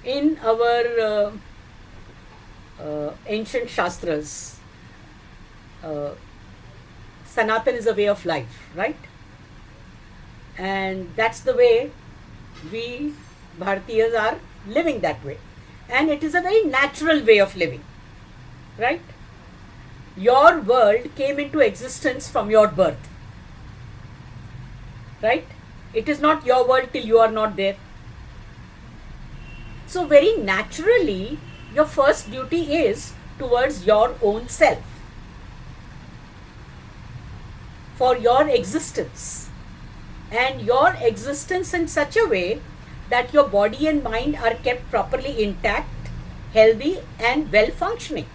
in our ancient Shastras, uh, Sanatan is a way of life, right? And that's the way we Bharatiyas are living that way. And it is a very natural way of living, right? Your world came into existence from your birth, right? It is not your world till you are not there. So, very naturally, your first duty is towards your own self, for your existence, and your existence in such a way that your body and mind are kept properly intact, healthy, and well functioning.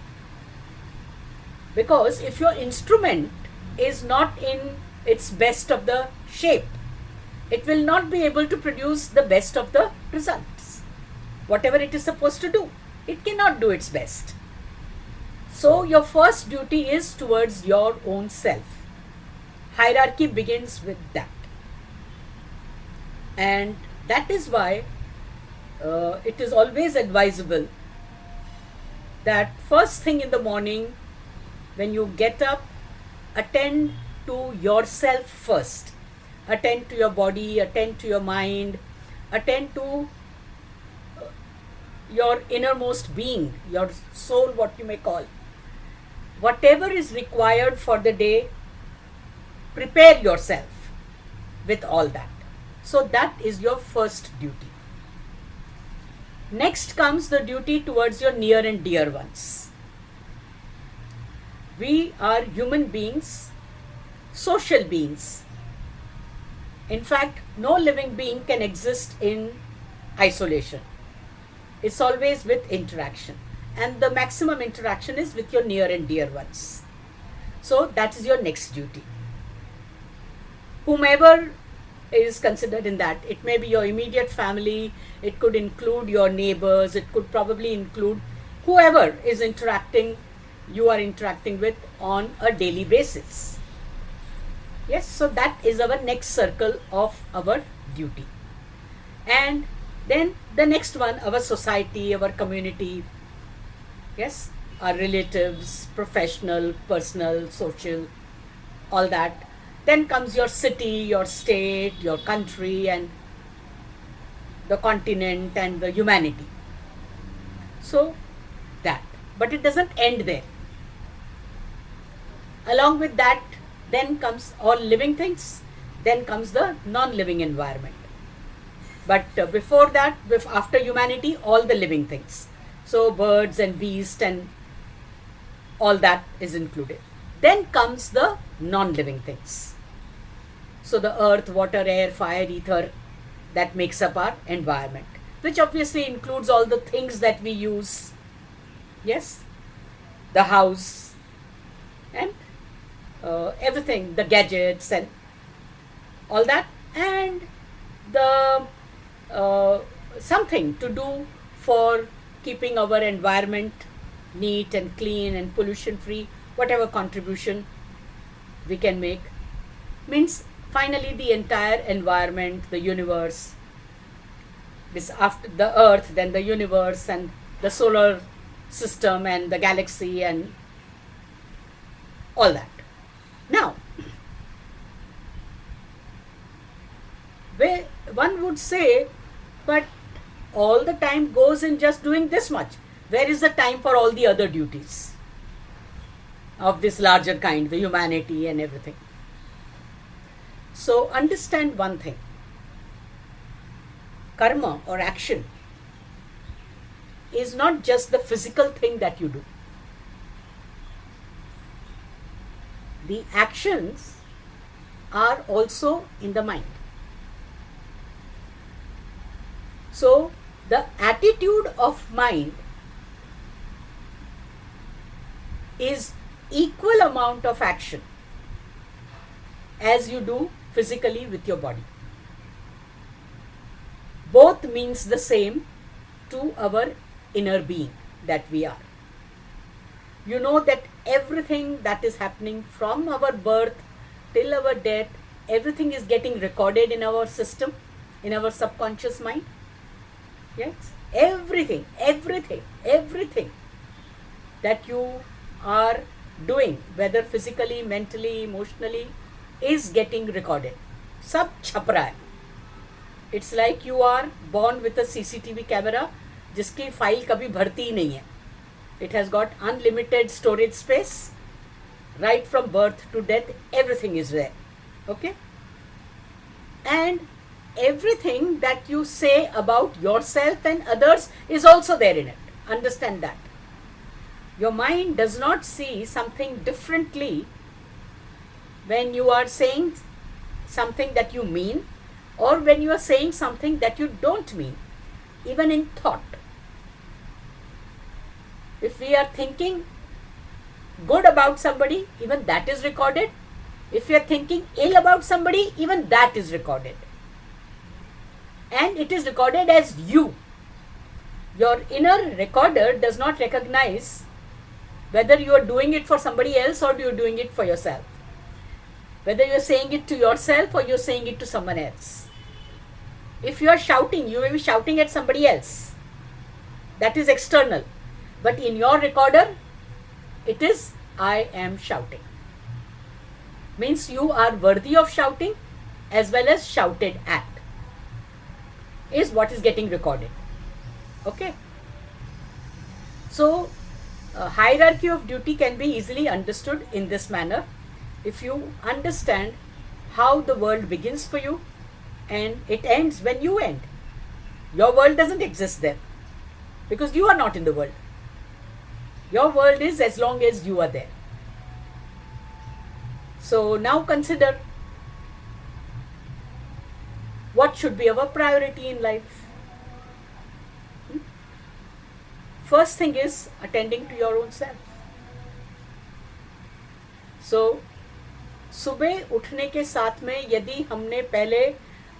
Because if your instrument is not in its best of the shape, it will not be able to produce the best of the results. Whatever it is supposed to do, it cannot do its best. So, your first duty is towards your own self. Hierarchy begins with that. And that is why it is always advisable that first thing in the morning, when you get up, attend to yourself first. Attend to your body, attend to your mind, attend to your innermost being, your soul, what you may call. Whatever is required for the day, prepare yourself with all that. So, that is your first duty. Next comes the duty towards your near and dear ones. We are human beings, social beings. In fact, no living being can exist in isolation. It's always with interaction. And the maximum interaction is with your near and dear ones. So, that is your next duty. Whomever is considered in that, it may be your immediate family, it could include your neighbors, it could probably include whoever is interacting, you are interacting with on a daily basis. Yes, so that is our next circle of our duty. And then the next one, our society, our community, yes, our relatives, professional, personal, social, all that. Then comes your city, your state, your country, and the continent and the humanity. So, that. But it doesn't end there. Along with that, then comes all living things, then comes the non-living environment. But before that, after humanity, all the living things. So, birds and beasts and all that is included. Then comes the non-living things. So, the earth, water, air, fire, ether, that makes up our environment, which obviously includes all the things that we use. Yes, the house and everything, the gadgets and all that, and the something to do for keeping our environment neat and clean and pollution free, whatever contribution we can make, means finally the entire environment, the universe, this after the earth, then the universe and the solar system and the galaxy and all that. Now, where one would say, but all the time goes in just doing this much. Where is the time for all the other duties of this larger kind, the humanity and everything? So, understand one thing. Karma or action is not just the physical thing that you do. The actions are also in the mind. So, the attitude of mind is equal amount of action as you do physically with your body. Both means the same to our inner being that we are. You know that everything that is happening from our birth till our death, everything is getting recorded in our system, in our subconscious mind. Yes, everything that you are doing, whether physically, mentally, emotionally, is getting recorded. सब छप रहा है. It's like you are born with a CCTV camera जिसकी file कभी भरती ही नहीं है. It has got unlimited storage space. Right from birth to death, everything is there. Okay? And everything that you say about yourself and others is also there in it. Understand that. Your mind does not see something differently when you are saying something that you mean, or when you are saying something that you don't mean, even in thought. If we are thinking good about somebody, even that is recorded. If we are thinking ill about somebody, even that is recorded. And it is recorded as you. Your inner recorder does not recognize whether you are doing it for somebody else or you are doing it for yourself. Whether you are saying it to yourself or you are saying it to someone else. If you are shouting, you may be shouting at somebody else. That is external. But in your recorder, it is I am shouting. Means you are worthy of shouting as well as shouted at is what is getting recorded. Okay. So, hierarchy of duty can be easily understood in this manner if you understand how the world begins for you and it ends when you end. Your world doesn't exist there because you are not in the world. Your world is as long as you are there. So now consider what should be our priority in life. First thing is attending to your own self. So सुबह उठने के साथ में यदि हमने पहले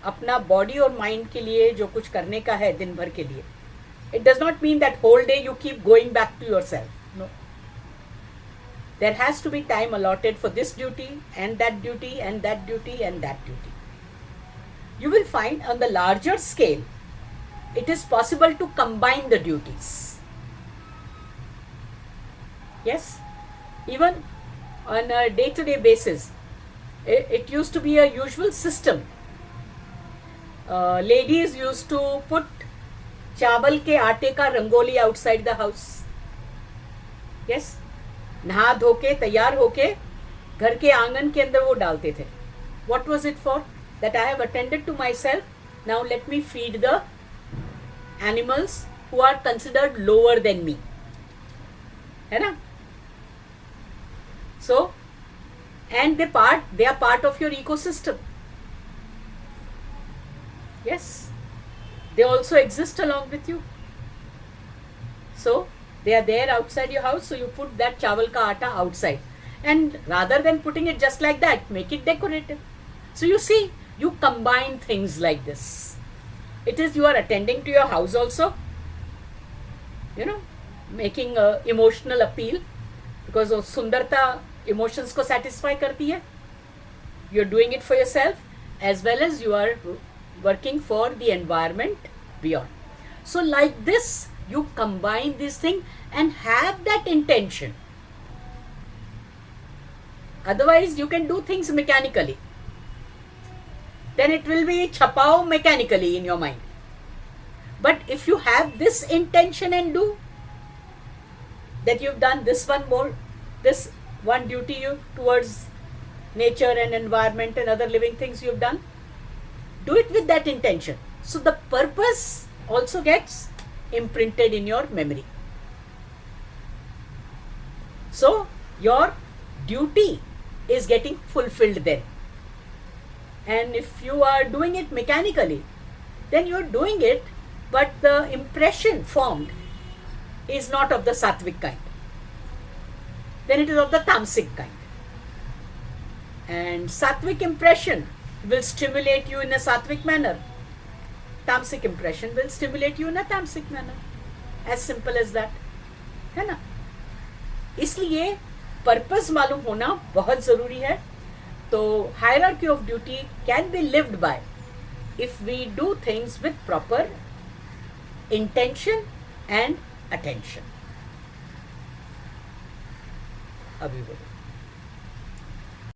अपना body और माइंड के लिए जो कुछ करने का है दिन भर के लिए, it does not mean that whole day you keep going back to yourself. No. There has to be time allotted for this duty and that duty and that duty and that duty. You will find on the larger scale, it is possible to combine the duties. Yes, even on a day-to-day basis, it used to be a usual system. Ladies used to put चावल के आटे का rangoli outside the house. Yes, नहा धो के तैयार होके घर के आंगन के अंदर वो डालते थे. What was it for? That I have attended to myself. Now let me feed the animals who are considered lower than me. है ना? So, and they are part of your ecosystem. Yes, they also exist along with you. So they are there outside your house. So you put that chawal ka atta outside, and rather than putting it just like that, make it decorative. So you see, you combine things like this. It is you are attending to your house also. You know, making a emotional appeal because वो सुंदरता emotions को satisfy करती है. You are doing it for yourself as well as you are working for the environment beyond. So like this, you combine this thing and have that intention. Otherwise, you can do things mechanically. Then it will be chapao mechanically in your mind. But if you have this intention and do, that you've done this one more, this one duty you towards nature and environment and other living things you've done, do it with that intention. So the purpose also gets imprinted in your memory. So your duty is getting fulfilled then. And if you are doing it mechanically, then you are doing it, but the impression formed is not of the sattvic kind. Then it is of the tamasic kind. And sattvic impression will stimulate you in a sattvic manner. Tamasic impression will stimulate you in a tamasic manner. As simple as that. है ना? इसलिए purpose मालूम होना बहुत ज़रूरी है. तो hierarchy of duty can be lived by if we do things with proper intention and attention. अभी बोलो.